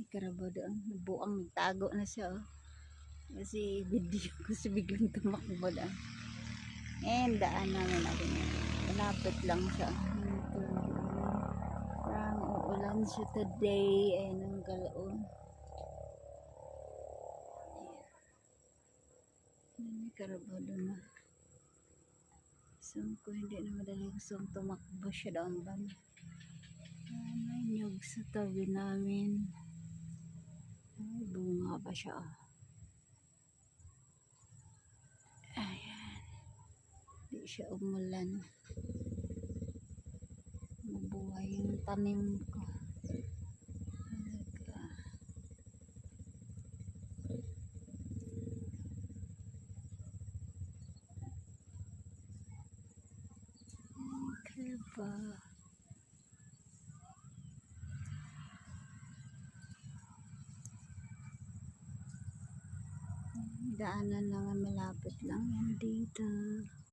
Karabaw doon. Buang nagtago na siya. Oh. Kasi video ko si biglang tumakbo doon. And daan namin ako niya. Malapit lang siya. Parang uulan siya today. Ayan ang galaon. May karabaw doon na. So kung hindi na madali gusto tumakbo siya doon ba? May nyug sa tabi namin. Ay, bunga pa siya. Ayan. Di siya umulan. Mabuhay yung tanim ko. Kaya daanan lang, malapit lang yan dito.